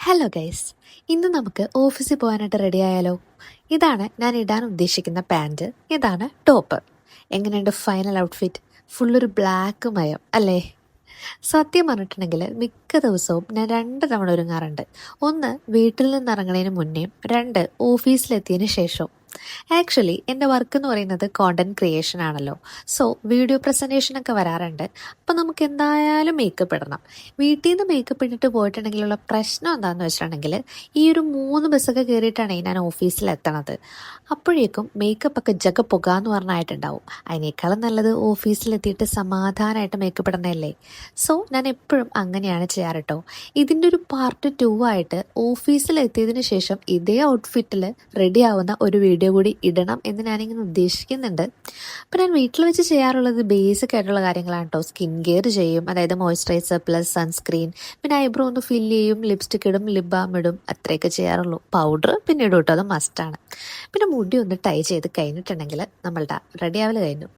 Hello guys, ഇന്ന് നമുക്ക് ഓഫീസിൽ പോകാനായിട്ട് റെഡി ആയാലോ? ഇതാണ് ഞാൻ ഇടാൻ ഉദ്ദേശിക്കുന്ന പാൻറ്, ഇതാണ് ടോപ്പ്. എങ്ങനെയുണ്ട് ഫൈനൽ ഔട്ട്ഫിറ്റ്? ഫുള്ളൊരു ബ്ലാക്ക് മയം അല്ലേ? സത്യം പറഞ്ഞിട്ടുണ്ടെങ്കിൽ മിക്ക ദിവസവും ഞാൻ 2 തവണ ഒരുങ്ങാറുണ്ട്. ഒന്ന് വീട്ടിൽ നിന്ന് ഇറങ്ങുന്നതിന് മുന്നേയും, 2 ഓഫീസിലെത്തിയതിന് ശേഷവും. ആക്ച്വലി എൻ്റെ വർക്ക് എന്ന് പറയുന്നത് കോണ്ടന്റ് ക്രിയേഷൻ ആണല്ലോ. സോ വീഡിയോ പ്രസൻറ്റേഷൻ ഒക്കെ വരാറുണ്ട്. അപ്പം നമുക്ക് എന്തായാലും മേക്കപ്പ് ഇടണം. വീട്ടിൽ നിന്ന് മേക്കപ്പ് ഇട്ടിട്ട് പോയിട്ടുണ്ടെങ്കിലുള്ള പ്രശ്നം എന്താണെന്ന് വെച്ചിട്ടുണ്ടെങ്കിൽ, ഈ ഒരു 3 ബസ്സൊക്കെ കയറിയിട്ടാണ് ഞാൻ ഓഫീസിൽ എത്തണത്. അപ്പോഴേക്കും മേക്കപ്പ് ഒക്കെ ജഗ പുകാന്ന് പറഞ്ഞായിട്ടുണ്ടാവും. അതിനേക്കാളും നല്ലത് ഓഫീസിലെത്തിയിട്ട് സമാധാനമായിട്ട് മേക്കപ്പ് ഇടുന്നതല്ലേ. സോ ഞാൻ എപ്പോഴും അങ്ങനെയാണ് ചെയ്യാറ് കേട്ടോ. ഇതിൻ്റെ ഒരു പാർട്ട് 2 ആയിട്ട് ഓഫീസിലെത്തിയതിന് ശേഷം ഇതേ ഔട്ട്ഫിറ്റിൽ റെഡി ആവുന്ന ഒരു വീഡിയോ കൂടി ഇടണം എന്ന് ഞാനിങ്ങനെ ഉദ്ദേശിക്കുന്നുണ്ട്. അപ്പം ഞാൻ വീട്ടിൽ വെച്ച് ചെയ്യാറുള്ളത് ബേസിക് ആയിട്ടുള്ള കാര്യങ്ങളാണ് കേട്ടോ. സ്കിൻ കെയർ ചെയ്യും, അതായത് മോയ്സ്ചറൈസർ പ്ലസ് സൺസ്ക്രീൻ, പിന്നെ ഐബ്രോ ഒന്ന് ഫില്ല് ചെയ്യും, ലിപ്സ്റ്റിക് ഇടും, ലിപ് ബാം ഇടും, അത്രയൊക്കെ ചെയ്യാറുള്ളൂ. പൗഡർ പിന്നെ ഇടും കേട്ടോ, അത് മസ്റ്റാണ്. പിന്നെ മുടി ഒന്ന് ടൈ ചെയ്ത് കഴിഞ്ഞിട്ടുണ്ടെങ്കിൽ നമ്മളുടെ റെഡി ആവൽ കഴിഞ്ഞു.